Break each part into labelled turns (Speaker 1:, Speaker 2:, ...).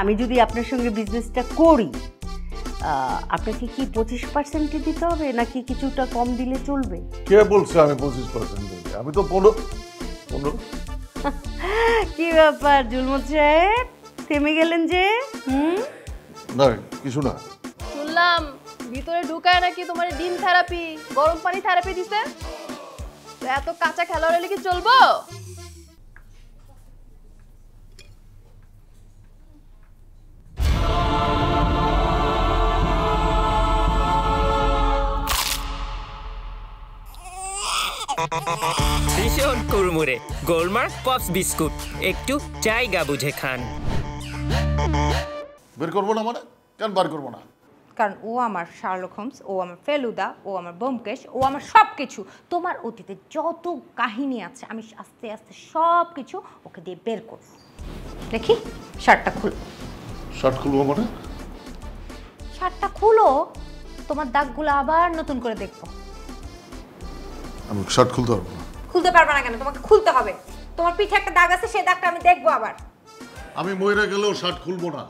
Speaker 1: আমি যদি আপনার সঙ্গে বিজনেসটা করি আপনাকে কি 25% দিতে হবে নাকি কিছুটা কম দিলে চলবে?
Speaker 2: কে বলছে আমি 25% দেব? আমি তো 15
Speaker 1: কি ব্যাপার জুলমত সাহেব, থেমে গেলেন যে?
Speaker 2: না কিছু না।
Speaker 3: শুনলাম ভিতরে ঢুকায় নাকি তোমার ডিম থেরাপি, গরম পানি থেরাপি দিছে। তো এত কাঁচা খেলোয়াড় হলে কি চলবো?
Speaker 4: ভীষণ কুড়মুড়ে গোলমার্ক পপস বিস্কুট, একটু জায়গা বুঝে খান।
Speaker 2: বের করবো না মানে? কেন বার করবো না?
Speaker 5: কারণ ও আমার শার্লক হোমস, ও আমার ফেলুদা, ও আমার ব্যোমকেশ, ও আমার সব কিছু। তোমার অতীতে যত কাহিনী আছে আমি আস্তে আস্তে সব কিছু ওকে দিয়ে বের করব। দেখি শার্টটা খুলো।
Speaker 2: শার্ট খুলবো মানে?
Speaker 5: শার্টটা খুলো, তোমার দাগগুলো আবার নতুন করে দেখবো।
Speaker 2: আমি শার্ট খুলতে পারবো না।
Speaker 5: খুলতে পারবে না কেন? তোমাকে খুলতে হবে। তোমার পিঠে একটা দাগ আছে, সেই দাগটা আমি দেখবো আবার।
Speaker 2: আমি মরে গেলেও শার্ট খুলবো না।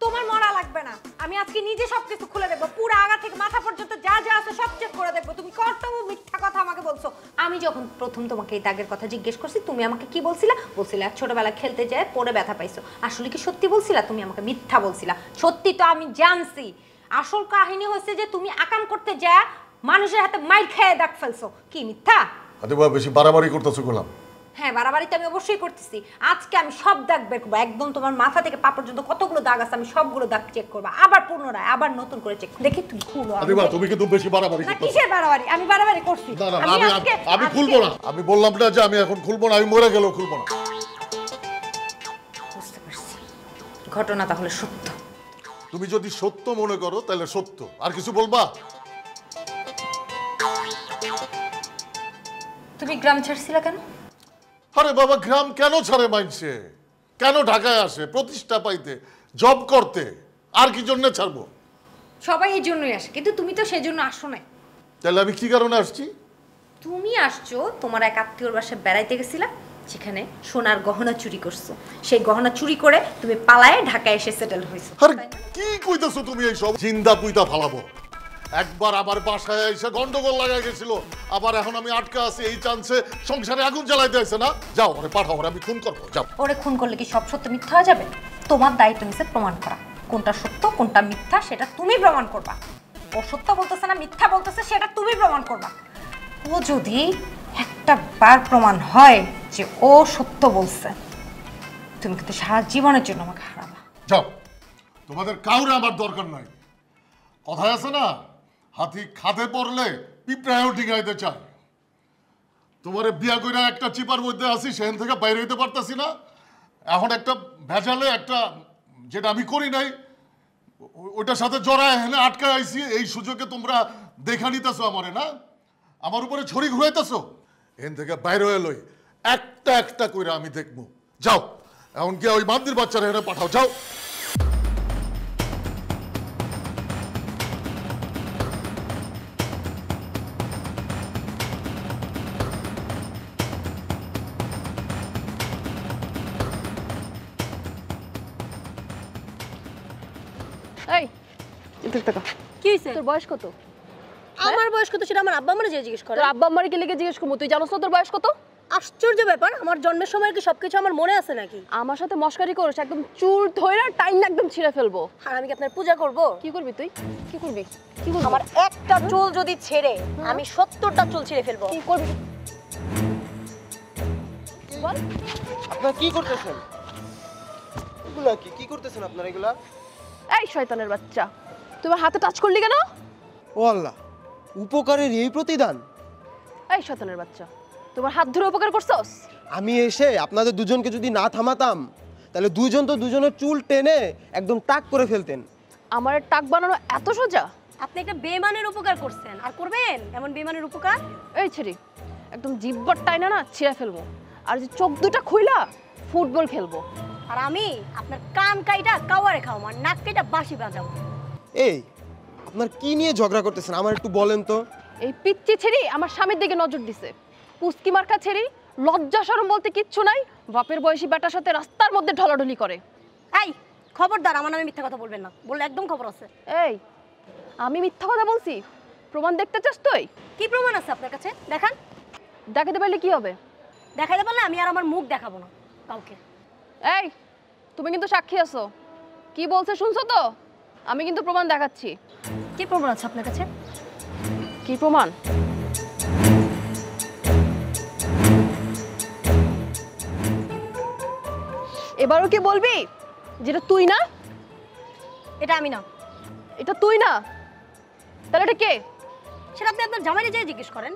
Speaker 5: তোমার মরা লাগবে না, আমি আজকে নিজে সবকিছু খুলে দেখবো, পুরো আগা থেকে মাথা পর্যন্ত যা যা আছে সব চেক করে দেখবো। তুমি কত মিথ্যা কথা আমাকে বলছো। আমি যখন প্রথম তোমাকে এই দাগের কথা জিজ্ঞেস করছি তুমি আমাকে কি বলছিলা? বলছিলা ছোটবেলা খেলতে যায় পড়ে ব্যথা পাইছো। আসলে কি সত্যি বলছিলা? তুমি আমাকে মিথ্যা বলছিলা। সত্যি তো আমি জানছি। আসল কাহিনী হচ্ছে যে তুমি আকাম করতে যা মানুষের হাতে মাইর খেয়ে দাগ ফেলছো। কি মিথ্যা?
Speaker 2: আরে বাবা বেশি বাড়াবাড়ি করতেছো গোলাম।
Speaker 5: হ্যাঁ বাড়াবাড়ি তো আমি অবশ্যই করতেছি। আজকে আমি সব দাগ বের করবো, একদম তোমার মাথা থেকে পা পর্যন্ত কতগুলো দাগ আছে আমি সবগুলো দাগ চেক করবো, আবার পুনরায় আবার নতুন করে চেক দেখি। তুমি খুলো।
Speaker 2: আরে বাবা তুমি কিন্তু বেশি বাড়াবাড়ি
Speaker 5: না
Speaker 2: করতেছো।
Speaker 5: কিসের বাড়াবাড়ি? আমি বাড়াবাড়ি করছি?
Speaker 2: না না আমি খুলবো না। আমি বললাম না যে আমি এখন খুলবো না, আমি মরে গেলেও খুলবো না।
Speaker 5: বুঝতে পারছি ঘটনা তাহলে সত্য।
Speaker 2: তুমি যদি সত্য মনে করো তাহলে সত্য, আর কিছু বলবা?
Speaker 5: তুমি গ্রাম ছাড়ছিলা কেন?
Speaker 2: আরে বাবা গ্রাম কেন ছাড়ে মাইনছে? কেন ঢাকায় আসে? প্রতিষ্ঠা পাইতে, জব করতে। আর কি জন্য ছাড়বো?
Speaker 5: সবাই এই জন্যই আসে, কিন্তু তুমি তো সেজন্য আসো নাই।
Speaker 2: তাহলে আমি কি কারণে আসছি?
Speaker 5: তুমি আসছো তোমার এক আত্মীয়র বাসায় বেড়াইতে গেছিলা, সেখানে সোনার গহনা চুরি করছো। সেই গহনা চুরি করে তুমি পালায়ে ঢাকায় এসে সেটেল হইছো।
Speaker 2: আরে কি কইতাছো তুমি? এই সব জিন্দা পুইতা ফালাবো। একবার আবার বাসায় এসে গন্ডগোল লাগাই গেছিল, আবার এখন আমি আটকা আছি এই চান্সে সংসারে আগুন জ্বালাইতে আছে না? যাও ওরে পাঠাও, ওরে আমি খুন করবো। যাও।
Speaker 5: ওরে খুন করলে কি সব সত্য মিথ্যা হয়ে যাবে? তোমার দায়িত্ব নিছে প্রমাণ করা কোনটা সত্য কোনটা মিথ্যা, সেটা তুমি প্রমাণ করবা। ও সত্য বলতেছে না মিথ্যা বলতেছে সেটা তুমি প্রমাণ করবা। ও যদি একটা বার প্রমাণ হয় যে ও সত্য বলছে, তুমি কিন্তু সারা জীবনের জন্য আমাকে হারাবা।
Speaker 2: যাও, তোমাদের কাউরে আমার দরকার নাই। কথায় আছে না, হাতি খাদে পড়লে পিঁপড়ায়ও ডিঙাইতে চায়। তোমারে বিয়া কইরা একটা চিপার মধ্যে আছি, সেখান থেকে বাইরে হইতে পারতাছি না। এখন একটা ভেজালে একটা যেটা আমি করি নাই ওইটার সাথে জড়ায় এখানে আটকায় আইছি। এই সুযোগে তোমরা দেখা নিতেছো আমারে, না আমার উপরে ছড়ি ঘুরাইতেছো। এখান থেকে বাইরে হয়ে লই একটা একটা কইরা আমি দেখবো। যাও এখন গিয়ে ওই বান্দির বাচ্চারা এখানে পাঠাও। যাও।
Speaker 3: এই কি হইছে? তোর বয়স কত?
Speaker 6: আমার বয়স কত সেটা আমার আব্বা আমারে জিজ্ঞেস করে।
Speaker 3: তোর আব্বা আম্মারে কি লিখে জিজ্ঞেস করবো? তুই জানোস না তোর বয়স কত?
Speaker 6: আশ্চর্য ব্যাপার, আমার জন্মের সময় কি সবকিছু আমার মনে আছে নাকি?
Speaker 3: আমার সাথে মস্কারি করিস, একদম চুল ধইরা টাইম একদম ছিঁড়ে ফেলবো।
Speaker 6: আর আমি কি আপনার পূজা করব?
Speaker 3: কি করবি তুই? কি করবি? কি করবি?
Speaker 6: আমার একটা চুল যদি ছেড়ে আমি 70টা চুল ছিঁড়ে ফেলবো।
Speaker 3: কি করবি? বল।
Speaker 7: আপনারা কি করতেছেন? এগুলা কি করতেছেন আপনারা এগুলা?
Speaker 3: এই শয়তানের বাচ্চা, তুই আমার হাতে টাচ করলি কেন?
Speaker 7: ও আল্লাহ, উপকারের এই প্রতিদান?
Speaker 3: এই শয়তানের বাচ্চা, তোমার হাত ধরে উপকার করছস?
Speaker 7: আমি এসে আপনাদের দুজনকে যদি না থামাতাম তাহলে দুজন তো দুজনের চুল টেনে একদম টাক করে ফেলতেন।
Speaker 3: আমার টাক বানানো এত সোজা?
Speaker 6: আপনি একটা বেঈমানের উপকার করছেন আর করবেন এমন বেঈমানের উপকার?
Speaker 3: এই ছেড়ি, একদম জিব্বার টাইনা না ছিঁড়ে ফেলবো। আর যে চোখ দুটা খুইলা ফুটবল খেলবো।
Speaker 6: আর আমি আপনার কান কাইটা কাওয়ারে খাওয়াবো আর নাক কাইটা বাঁশি বাজাবো।
Speaker 7: এই আপনার কি নিয়ে ঝগড়া করতেছেন আমার একটু বলেন তো।
Speaker 3: এই পিচ্চি ছেড়ি আমার স্বামীর দিকে নজর দিছে। পুস্কি মার্কা ছেড়ি, লজ্জা শরম বলতে কিচ্ছু নাই, বাপের বয়সী বেটার সাথে রাস্তার মধ্যে ঢলাঢলি করে।
Speaker 6: এই খবরদার আমার নামে মিথ্যা কথা বলবেন না, বললে একদম খবর আছে।
Speaker 3: এই আমি মিথ্যা কথা বলছি? প্রমাণ দেখতে চাস তুই?
Speaker 6: কি প্রমাণ আছে আপনার কাছে? দেখান।
Speaker 3: দেখাতে পারলে কি হবে?
Speaker 6: দেখাইতে পারলে আমি আর আমার মুখ দেখাবো না কাউকে।
Speaker 3: এই তুমি কিন্তু সাক্ষী আছো, কি বলছে শুনছো তো? আমি কিন্তু প্রমাণ দেখাচ্ছি।
Speaker 6: কি প্রমাণ আছে আপনার কাছে?
Speaker 3: কি প্রমাণ? এবারও কি বলবি যেটা তুই না?
Speaker 6: এটা আমি না।
Speaker 3: এটা তুই না? তাহলে এটা কে?
Speaker 6: সেটা আপনি আপনার জামাইকে যেয়ে জিজ্ঞেস করেন।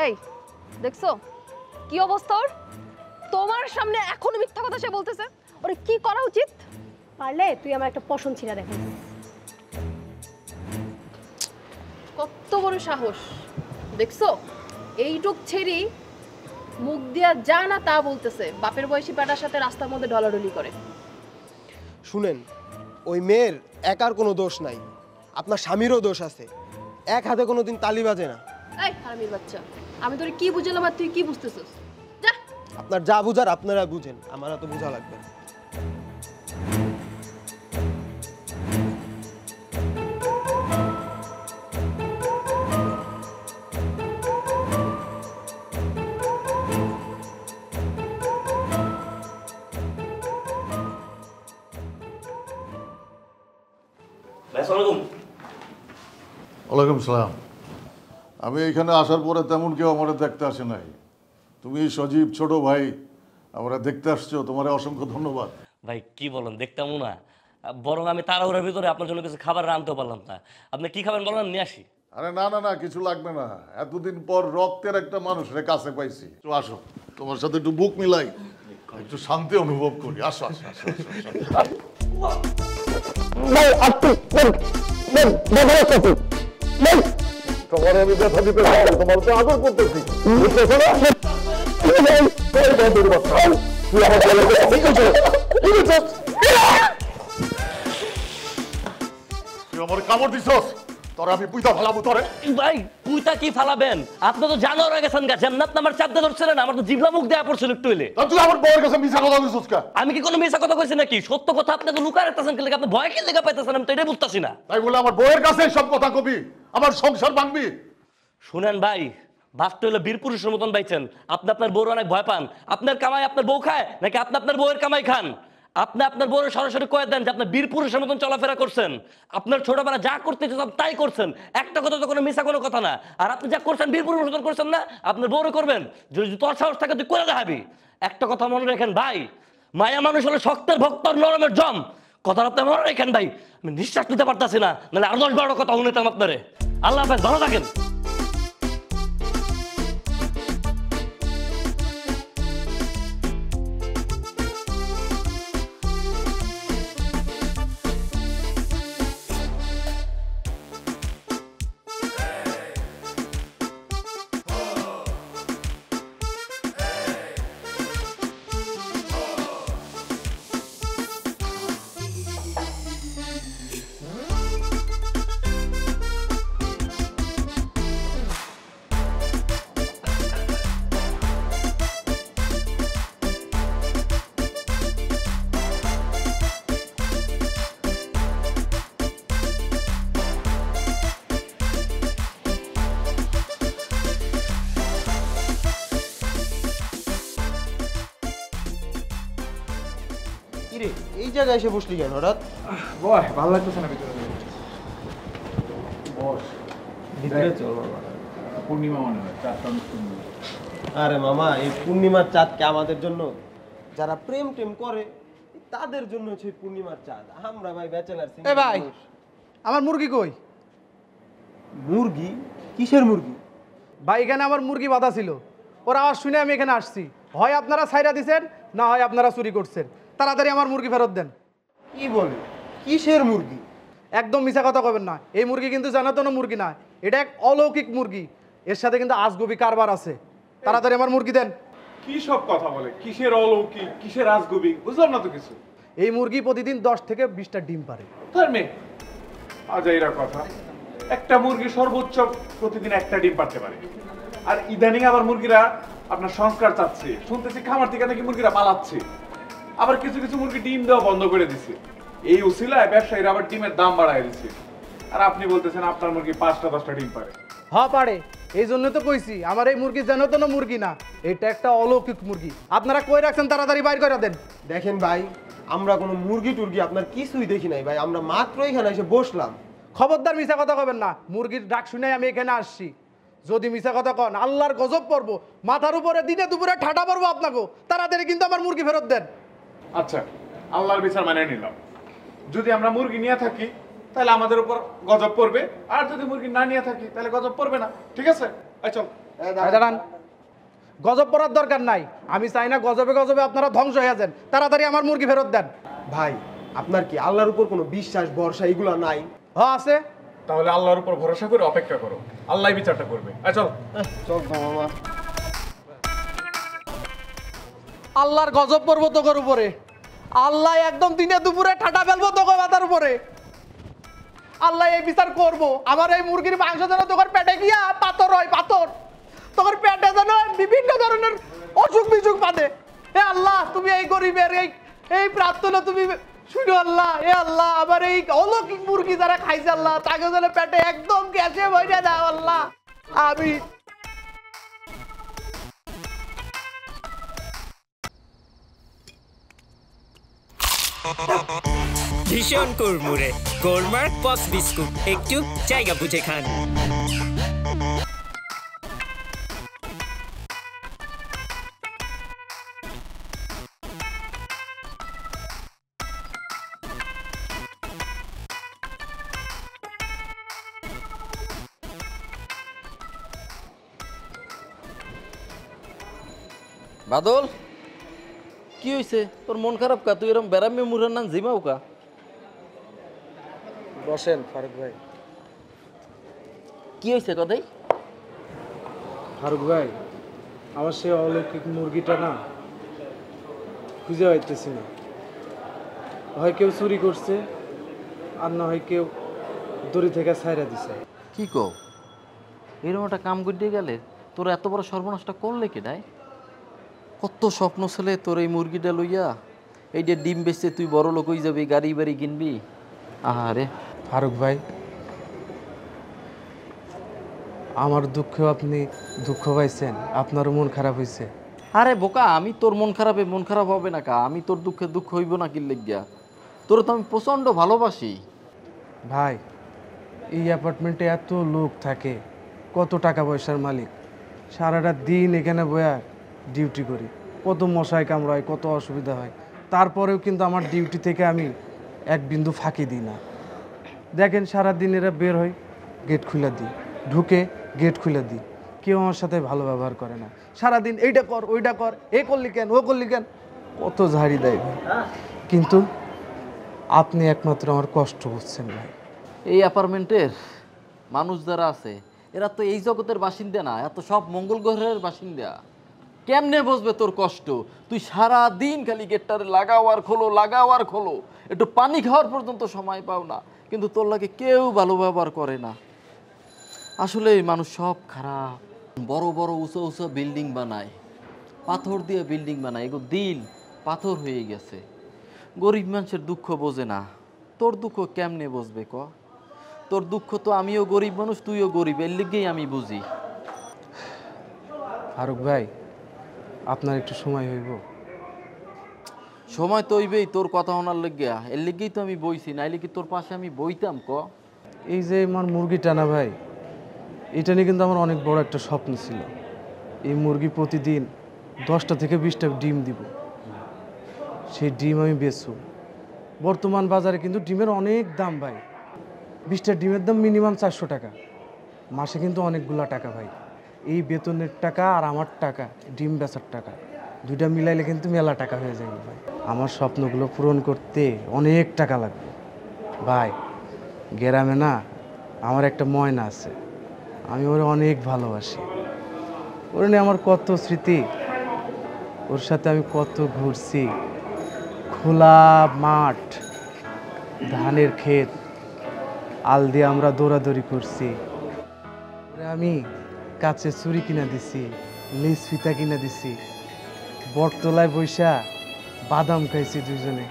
Speaker 3: এই দেখছো কি অবস্থা ওর? তোমার সামনে এখনো মিথ্যা কথা সে বলতেছে। ওরে কি করা উচিত?
Speaker 6: পারলে তুই আমার একটা পশম ছিঁড়া দেখাই।
Speaker 3: কত বড় সাহস দেখছো? এইটুক ছেড়ি মুখ দিয়া যা না তা বলতেছে, বাপের বয়সী পেটার সাথে রাস্তার মধ্যে ঢলাঢলি করে।
Speaker 7: শুনেন, ওই মেয়ের একার কোনো দোষ নাই, আপনার স্বামীরও দোষ আছে। এক হাতে কোনোদিন তালি বাজে না।
Speaker 3: এই হারামির বাচ্চা, আমি তোরে কি বুঝালাম আর তুই কি বুঝতেছিস? যা।
Speaker 7: আপনার যা বুঝার আপনারা বুঝেন, আমার তো বোঝা লাগবে না।
Speaker 2: ওয়ালাইকুম সালাম। আমি এখানে আসার পরে তেমন কেউ আমার দেখতে আসে নাই। তুমি সজীব ছোট ভাই আমরা দেখতে আসছো, তোমার অসংখ্য ধন্যবাদ।
Speaker 8: ভাই কি বলেন, দেখতামও না, বরং আমি তাড়াহুড়ার ভিতরে আপনার জন্য কিছু খাবার রাঁধতেও পারলাম না। আপনি কি খাবেন বলেন, নিয়ে আসি।
Speaker 2: আরে না না না, কিছু লাগবে না। এতদিন পর রক্তের একটা মানুষের কাছে পাইছি। তো আসো, তোমার সাথে একটু বুক মিলাই, একটু শান্তি অনুভব করি। আসো আসো আসো তোমার আমি ব্যথা দিতে চাই, তোমার তো আদর করতেছি। আমার কামড় দিছস, তোরা আমি পুইতা ফালাবো তোরে।
Speaker 8: ভাই পুইতা কি ফালাবেন? আপনি তো জানোয়ার হয়ে গেছেন গা। যেমন আমার চাপতে ধরছিলেন, আমার তো জিভলা মুখ দেয়া পড়ছিল একটু হইলে।
Speaker 2: তুই আমার বউয়ের কাছে মিছা কথা দিছস কা?
Speaker 8: আমি কি কোনো মিছা কথা কইছি নাকি? সত্য কথা আপনি তো লুকায় রাখতেছেন, কি লাগে আপনি ভয় কি লেগে পাইতেছেন? আমি তো এটাই বুঝতাছি না।
Speaker 2: তাই বলে আমার বউয়ের কাছে সব কথা কবি, আমার সংসার ভাঙবি?
Speaker 8: শুনেন ভাই, বাপটা হলো বীর পুরুষের মতন বাইছেন। আপনি আপনার বউর অনেক ভয় পান। আপনার কামাই আপনার বউ খায় নাকি আপনি আপনার বউয়ের কামাই খান? আপনি আপনার বউয়ের সরাসরি কয়ে দেন যে আপনি বীর পুরুষের মতন চলাফেরা করছেন। আপনার ছোটবেলা যা করতে চান তাই করছেন, একটা কথা তো কোনো মিছা কোনো কথা না। আর আপনি যা করছেন বীর পুরুষের মতন করছেন না, আপনার বউরে করবেন। যদি তোর সাহস থাকে তুই করে দেখাবি। একটা কথা মনে রাখেন ভাই, মায়া মানুষ হলো শক্তের ভক্তর নরমের জম। কথা আপনি মনে রাখেন ভাই। আমি নিঃশ্বাস নিতে পারতাছি না, নাহলে আর 10-12 কথা শুনতাম আপনারে। আল্লাহ হাফেজ, ভালো থাকেন।
Speaker 7: কিরে, এই জায়গায় এসে বসলি কেন হঠাৎ?
Speaker 9: বয়, ভালো লাগতেছে না ভিতরে। বস, ভিতরে চল বাবা। পূর্ণিমা মনে হয়, চাঁদটা অনেক সুন্দর।
Speaker 7: আরে মামা, এই পূর্ণিমার চাঁদকে আমাদের জন্য, যারা প্রেম টেম করে তাদের জন্য হচ্ছে পূর্ণিমার চাঁদ। আমরা ভাই ব্যাচেলার।
Speaker 9: এ ভাই, আমার মুরগি কই?
Speaker 7: মুরগি? কিসের মুরগি?
Speaker 9: ভাই এখানে আমার মুরগি বাঁধা ছিল, ওর আওয়াজ শুনে আমি এখানে আসছি। হয় আপনারা ছাইরা দিছেন, না হয় আপনারা চুরি করছেন। তাড়াতাড়ি আমার মুরগি ফেরত দেন।
Speaker 7: কি বলে? কিসের মুরগি?
Speaker 9: একদম মিছা কথা কবেন না। এই মুরগি কিন্তু জানাতন মুরগি না, এটা এক অলৌকিক মুরগি। এর সাথে কিন্তু আজগবি কারবার আছে। তাড়াতাড়ি আমার মুরগি দেন।
Speaker 10: কি সব কথা বলে? কিসের অলৌকিক, কিসের আজগবি, বুঝলাম না তো কিছু।
Speaker 9: এই মুরগি প্রতিদিন 10 থেকে 20টা ডিম পারে।
Speaker 10: তার মেয়ে আজাইরা কথা। একটা মুরগি সর্বোচ্চ প্রতিদিন একটা ডিম পারতে পারে। আর ইদানিং আবার মুরগিরা আপনার সংস্কার চাচ্ছে, শুনতেছি খামার থেকে নাকি মুরগিরা পালাচ্ছে। আবার কিছু কিছু মুরগি ডিম দেওয়া বন্ধ করে দিছে। এই উসিলায় ব্যবসায়ীরা আবার ডিমের দাম বাড়ায় দিচ্ছে, আর আপনি বলতেছেন আপনার মুরগি 5টা 10টা ডিম পারে।
Speaker 9: হ্যাঁ পারে, এই জন্য তো কইছি আমার এই মুরগি যেন তো মুরগি না, এটা একটা অলৌকিক মুরগি। আপনারা কই রাখছেন তাড়াতাড়ি বাইর করে দেন।
Speaker 7: দেখেন ভাই, আমরা কোনো মুরগি টুরগি আপনার কিছুই দেখি নাই ভাই, আমরা মাত্র এখানে এসে বসলাম।
Speaker 9: খবরদার মিছা কথা কবেন না, মুরগির ডাক শুনে আমি এখানে আসছি। যদি মিছা কথা কন আল্লাহর গজব পড়বো, মাথার উপরে দিনে দুপুরে ঠাটা পড়বো আপনাকে। তাড়াতাড়ি কিন্তু আমার মুরগি ফেরত দেন।
Speaker 10: আচ্ছা, আল্লাহর বিচার মানে নিলাম। যদি আমরা মুরগি নিয়ে থাকি তাহলে আমাদের উপর গজব পড়বে, আর যদি মুরগি না নিয়ে থাকি তাহলে গজব পড়বে না, ঠিক আছে? চল
Speaker 9: দাঁড়ান, গজব পড়ার দরকার নাই। আমি চাই না গজবে গজবে আপনারা ধ্বংস হয়ে যান। তাড়াতাড়ি আমার মুরগি ফেরত দেন।
Speaker 7: ভাই আপনার কি আল্লাহর উপর কোনো বিশ্বাস ভরসা এগুলো নাই?
Speaker 9: হ্যাঁ আছে।
Speaker 10: তাহলে আল্লাহর উপর ভরসা করে অপেক্ষা করো, আল্লাহ বিচারটা করবে। চল
Speaker 7: চল মামা।
Speaker 9: আল্লাহর গজব পড়বো তোর উপরে, আল্লাহ একদম দিনে দুপুরে ঠাটা ফেলবো তোকে মাথার উপরে। আল্লাহ এই বিচার করবো, আমার এই মুরগির মাংস যেন তোর পেটে গিয়া পাথর হয়, পাথর তোর পেটে যেন বিভিন্ন ধরনের অসুখ বিসুখ বাঁধে। এ আল্লাহ, তুমি এই গরিবের এই প্রার্থনা তুমি শুনো আল্লাহ। এ আল্লাহ, আমার এই অলৌকিক মুরগি যারা খাইছে আল্লাহ, তাকে যেন পেটে একদম গ্যাসে ভরে দাও আল্লাহ। আমি
Speaker 4: ভীষণ কুড়মুড়ে গোলমার পপস বিস্কুট, একটু জায়গা বুঝে খান।
Speaker 11: বাদল, কি হয়েছে তোর? মন খারাপ কা? তুই এরকম বেড়ামে মুরার নাম জিমাও কা?
Speaker 9: বসেন ফারুক ভাই।
Speaker 11: কি হয়েছে কথাই?
Speaker 9: ফারুক ভাই, আমার সে অলৌকিক মুরগিটা না খুঁজে পাইতেছি না। হয় কেউ চুরি করছে, আর না হয় কেউ দড়ি থেকে ছাইরা দিছে।
Speaker 11: কি কও, এরকম একটা কাম করতে গেলে তোর এত বড় সর্বনাশটা করলে কেডায়? কত স্বপ্ন ছেলে তোর এই মুরগিটা লইয়া, এই যে ডিম বেচতে তুই বড় লোক হয়ে যাবি, গাড়ি বাড়ি কিনবি। আহারে
Speaker 9: ফারুক ভাই, আমার দুঃখেও আপনি দুঃখ পাইছেন, আপনারও মন খারাপ হয়েছে।
Speaker 11: আরে বোকা, আমি তোর মন খারাপ হবে না কা? আমি তোর দুঃখে দুঃখ হইব না কি লেগিয়া? তোর তো আমি প্রচণ্ড ভালোবাসি।
Speaker 9: ভাই, এই অ্যাপার্টমেন্টে এত লোক থাকে, কত টাকা পয়সার মালিক, সারাটা দিন এখানে বয়া ডিউটি করি, কত মশায় কামড়ায়, কত অসুবিধা হয়। তারপরেও কিন্তু আমার ডিউটি থেকে আমি এক বিন্দু ফাঁকি দিই না। দেখেন সারাদিন এরা বের হয়, গেট খুলে দিই, ঢুকে গেট খুলে দিই, কেউ আমার সাথে ভালো ব্যবহার করে না। সারাদিন এইটা কর, ওইটা কর, এ করলি কেন, ও করলি কেন, কত ঝাড়ি দেয় ভাই। কিন্তু আপনি একমাত্র আমার কষ্ট বুঝছেন ভাই।
Speaker 11: এই অ্যাপার্টমেন্টের মানুষ যারা আছে এরা তো এই জগতের বাসিন্দা না, এত সব মঙ্গল গ্রহের বাসিন্দা। কেমনে বুঝবে তোর কষ্ট? তুই সারা দিন খালি গেটটারে লাগাও আর খোলো, একটু পানি খাওয়ার পর্যন্ত সময় পাও না, কিন্তু তোর লাগে কেউ ভালো ব্যবহার করে না। আসলে এই মানুষ সব খারাপ। বড় বড় উঁচু বিল্ডিং বানায়, পাথর দিয়ে বিল্ডিং বানায়, এগুলো দিল পাথর হয়ে গেছে। গরিব মানুষের দুঃখ বোঝে না। তোর দুঃখ কেমনে বুঝবে ক? তোর দুঃখ তো আমিও গরিব মানুষ, তুইও গরিব, এর লিগেই আমি বুঝি।
Speaker 9: ফারুক ভাই, আপনার একটু সময় হইব?
Speaker 11: সময় তো হইবেই তোর কথা শোনার লেগিয়া, এর লিগেই তো আমি বইছি, নাইলে কি তোর পাশে আমি বইতাম ক?
Speaker 9: এই যে আমার মুরগিটা না ভাই, এটা নিয়ে কিন্তু আমার অনেক বড় একটা স্বপ্ন ছিল। এই মুরগি প্রতিদিন 10টা থেকে 20টা ডিম দিব, সেই ডিম আমি বেচব। বর্তমান বাজারে কিন্তু ডিমের অনেক দাম ভাই, 20টা ডিমের দাম মিনিমাম 400 টাকা, মাসে কিন্তু অনেকগুলা টাকা ভাই। এই বেতনের টাকা আর আমার টাকা, ডিম বেচার টাকা, দুইটা মিলাইলে কিন্তু মেলা টাকা হয়ে যায় ভাই। আমার স্বপ্নগুলো পূরণ করতে অনেক টাকা লাগবে ভাই। গ্রামে না আমার একটা ময়না আছে, আমি ওরে অনেক ভালোবাসি। ওর নিয়ে আমার কত স্মৃতি, ওর সাথে আমি কত ঘুরছি, খোলা মাঠ, ধানের ক্ষেত, আল দিয়ে আমরা দৌড়াদৌড়ি করছি। আমি কাছে চুরি কিনা দিছি, লিস ফিতা কিনা দিছি, বটতলায় বৈশা বাদাম খাইছি দুইজনে।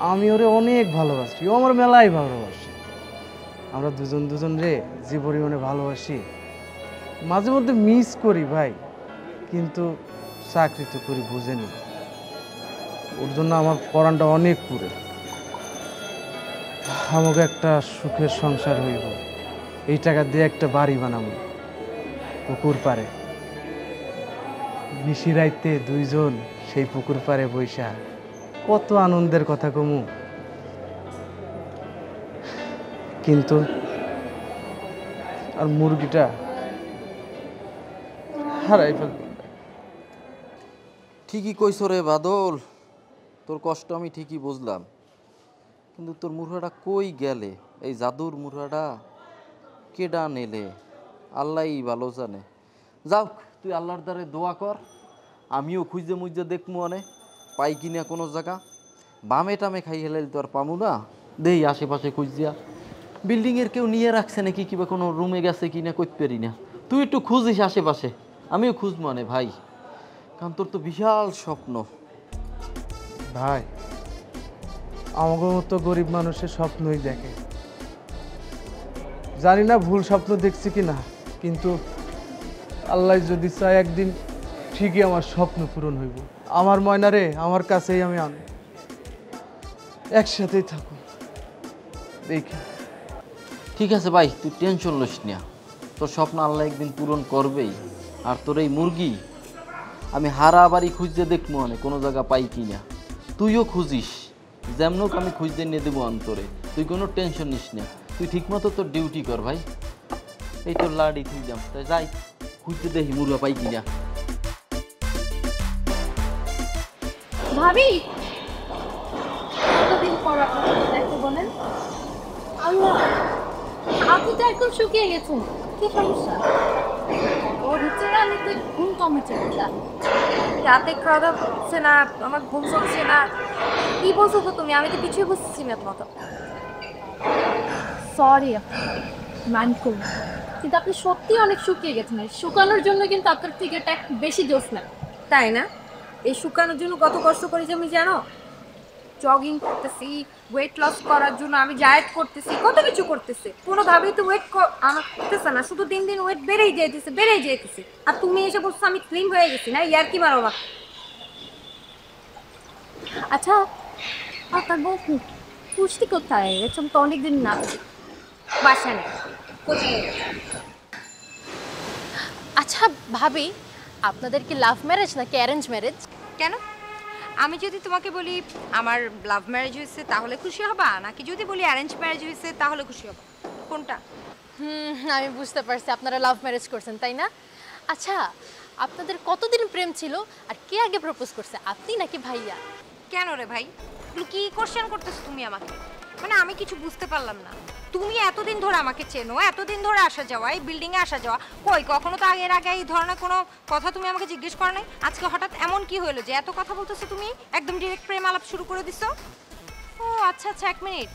Speaker 9: আমি ওরে অনেক ভালোবাসি, ও আমার মেলাই ভালোবাসে। আমরা দুজন রে যে পরিমাণে ভালোবাসি, মাঝে মধ্যে মিস করি ভাই, কিন্তু চাকরি তো করি বুঝেনি। ওর জন্য আমার পরাণটা অনেক পুরে। আমাকে একটা সুখের সংসার হইব, এই টাকা দিয়ে একটা বাড়ি বানাবো পুকুর পাড়ে। নিশি রাইতে দুইজন সেই পুকুর পাড়ে বৈশা কত আনন্দের কথা কমু। কিন্তু আর মুরগিটা হারাই ফেলব।
Speaker 11: ঠিকই কইছ রে বাদল, তোর কষ্ট আমি ঠিকই বুঝলাম, কিন্তু তোর মুরহাটা কই গেলে? এই জাদুর মুরহাটা কেডা নেলে আল্লাহই ভালো জানে। যাও, তুই আল্লাহর দ্বারে দোয়া কর, আমিও খুঁজে মুজে দেখমু অনে পাই কিনা কোনো জায়গা। বামে টামে খাই হেলাইল তো আর পামু না, দেই আশেপাশে খুঁজিয়া বিল্ডিংয়ের কেউ নিয়ে রাখছে নাকি, কিবা কোনো রুমে গেছে কিনা কইতে পারি না। তুই একটু খুঁজিস আশেপাশে, আমিও খুঁজবো অনে ভাই, কারণ তোর তো বিশাল স্বপ্ন।
Speaker 9: ভাই আমাদের মতো গরিব মানুষের স্বপ্নই দেখে, জানি না ভুল স্বপ্ন দেখছি কি না, কিন্তু আল্লাহ যদি চায় একদিন ঠিকই আমার স্বপ্ন পূরণ হইব। আমার ময়নারে আমার কাছেই আমি আনব, একসাথেই থাকো দেখি।
Speaker 11: ঠিক আছে ভাই, তুই টেনশন লইস না, তোর স্বপ্ন আল্লাহ একদিন পূরণ করবেই। আর তোর এই মুরগি আমি হারাবাড়ি খুঁজতে দেখবো অনেক কোনো জায়গা পাই কি না, তুইও খুঁজিস, যেমনক আমি খুঁজতে নিয়ে দেবো অন্তরে, তুই কোনো টেনশন নিস না, তুই ঠিকমতো তোর ডিউটি কর ভাই। এই তোর লাড়ি তুই যাম, তাই যাই খুঁজতে দেখি মুরগা পাই কিনা।
Speaker 3: ভাবি, কতদিন পর আপনার দেখতে বলেন? আল্লাহ, আপনি তো একদম শুকিয়ে গেছেন, কি সমস্যা? ওর হচ্ছে না, আমি তো ঘুম কম হচ্ছে,
Speaker 5: রাতে খাওয়া দাওয়া হচ্ছে না, আমার ঘুম চলছে না। কি বলছো তো তুমি? আমি তো পিছিয়ে বসেছি না মতো।
Speaker 3: সরি, মাইন্ড করুন, কিন্তু আপনি সত্যি অনেক শুকিয়ে গেছেন। শুকানোর জন্য কিন্তু আপনার ফিগারটা একটু বেশি জোশ না,
Speaker 5: তাই না? এই শুকানোর জন্য কত কষ্ট করি যে আমি জানো? জগিং করতেছি, ওয়েট লস করার জন্য আমি ডায়েট করতেছি, কত কিছু করতেছি, কোনোভাবেই তো ওয়েট আমার করতেছে না, শুধু দিন দিন ওয়েট বেড়েই যেতেছে। আর তুমি এসে বলছো আমি স্লিম হয়ে গেছি, না ইয়ার কি মারো আমাকে?
Speaker 3: আচ্ছা, আপনার বউ পুষ্টি কোথায়? এরকম তো অনেকদিন না,
Speaker 5: বাসা নেই, কোথায়?
Speaker 3: আচ্ছা ভাবি, আপনাদের কি লাভ ম্যারেজ নাকি অ্যারেঞ্জ ম্যারেজ?
Speaker 5: কেন? আমি যদি তোমাকে বলি আমার লাভ ম্যারেজ হয়েছে তাহলে খুশি হবা, নাকি যদি বলি অ্যারেঞ্জ ম্যারেজ হয়েছে তাহলে খুশি হবা? কোনটা?
Speaker 3: আমি বুঝতে পারছি, আপনারা লাভ ম্যারেজ করছেন তাই না? আচ্ছা, আপনাদের কতদিন প্রেম ছিল আর কে আগে প্রপোজ করছে, আপনি নাকি ভাইয়া?
Speaker 5: কেন রে ভাই, কি কোশ্চেন করতেছো তুমি আমাকে? মানে আমি কিছু বুঝতে পারলাম না। তুমি এতদিন ধরে আমাকে চেনো, এতদিন ধরে আসা যাওয়া, এই বিল্ডিংয়ে আসা যাওয়া, কই কখনো তো আগের আগে এই ধরনের কোনো কথা তুমি আমাকে জিজ্ঞেস করো নাই। আজকে হঠাৎ এমন কি হলো যে এত কথা বলতেছো তুমি? একদম ডিরেক্ট প্রেম আলাপ শুরু করে দিছো? ও আচ্ছা, এক মিনিট,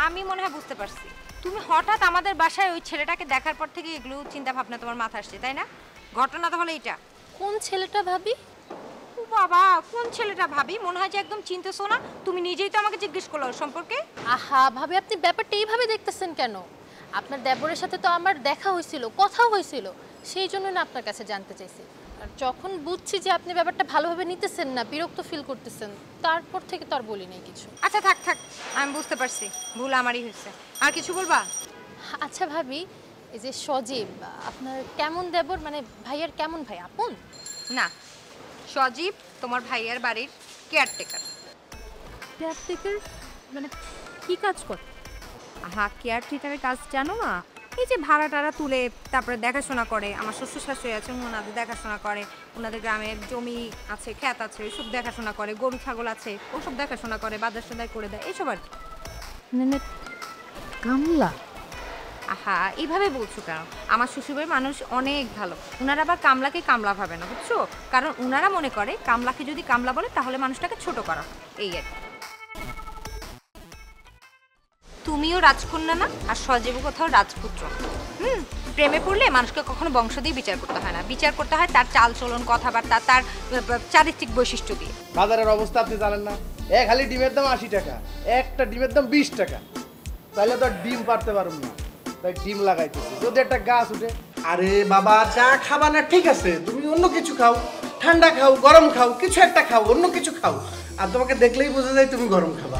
Speaker 5: আমি মনে হয় বুঝতে পারছি। তুমি হঠাৎ আমাদের বাসায় ওই ছেলেটাকে দেখার পর থেকে এগুলো চিন্তা ভাবনা তোমার মাথা আসছে, তাই না? ঘটনা তাহলে এটা।
Speaker 3: কোন ছেলেটা ভাবি?
Speaker 5: ও বাবা, কোন ছেলেটা ভাবি? মনে হয় যে একদম চিনতেছো না। তুমি নিজেই তো আমাকে জিজ্ঞেস করলো ওর সম্পর্কে।
Speaker 3: আহা ভাবি, আপনি ব্যাপারটা এইভাবে দেখতেছেন কেন? আপনার দেবরের সাথে তো আমার দেখা হয়েছিল, কথাও হয়েছিল, সেই জন্য না আপনার কাছে জানতে চাইছি। আর যখন বুঝছি যে আপনি ব্যাপারটা ভালোভাবে নিতেছেন না, বিরক্ত ফিল করতেছেন, তারপর থেকে তো আর বলি নাই কিছু।
Speaker 5: আচ্ছা থাক, আমি বুঝতে পারছি, ভুল আমারই হয়েছে। আর কিছু বলবা?
Speaker 3: আচ্ছা ভাবি, এই যে সজীব আপনার কেমন দেবর, মানে ভাইয়ার কেমন ভাই, আপন?
Speaker 5: না, সজীব তোমার ভাইয়ার বাড়ির কেয়ারটেকার।
Speaker 3: কেয়ারটেকার মানে কি কাজ করে?
Speaker 5: হ্যাঁ, কেয়ারটেকারের কাজ জানো না? এই যে ভাড়া টাড়া তুলে তারপরে দেখাশোনা করে। আমার শ্বশুর শাশুড়ি আছে, ওনাদের দেখাশোনা করে, ওনাদের গ্রামের জমি আছে, ক্ষেত আছে, ওইসব দেখাশোনা করে, গরু ছাগল আছে, ওসব দেখাশোনা করে, বাজার সদাই করে দেয়, এইসব আর কি।
Speaker 3: মানে কামলা?
Speaker 5: আহা, এইভাবে বলছো কেন? আমার শ্বশুরবাড়ির মানুষ অনেক ভালো, ওনারা আবার কামলাকে কামলা ভাবে না, বুঝছো? কারণ ওনারা মনে করে কামলাকে যদি কামলা বলে তাহলে মানুষটাকে ছোট করা, এই আর কি। তুমিও রাজকন্যা না, আর সজীব কোথাও রাজপুত্র। প্রেমে পড়লে মানুষকে কখনো বংশ দিয়ে বিচার করতে হয় না, বিচার করতে হয় তার চাল চলন, কথাবার্তা, তার চারিত্রিক বৈশিষ্ট্য দিয়ে।
Speaker 7: বাজারের অবস্থা আপনি জানেন না,
Speaker 9: খালি ডিমের দাম 80 টাকা, একটা ডিমের দাম 20 টাকা, তাহলে তো আর ডিম পারতে পারুম না, তাই ডিম লাগাইতেছি যদি একটা গাছ উঠে।
Speaker 12: আরে বাবা চা খাবা না ঠিক আছে, তুমি অন্য কিছু খাও, ঠান্ডা খাও, গরম খাও, কিছু একটা খাও, অন্য কিছু খাও, আর তোমাকে দেখলেই বোঝা যায় তুমি গরম খাবা।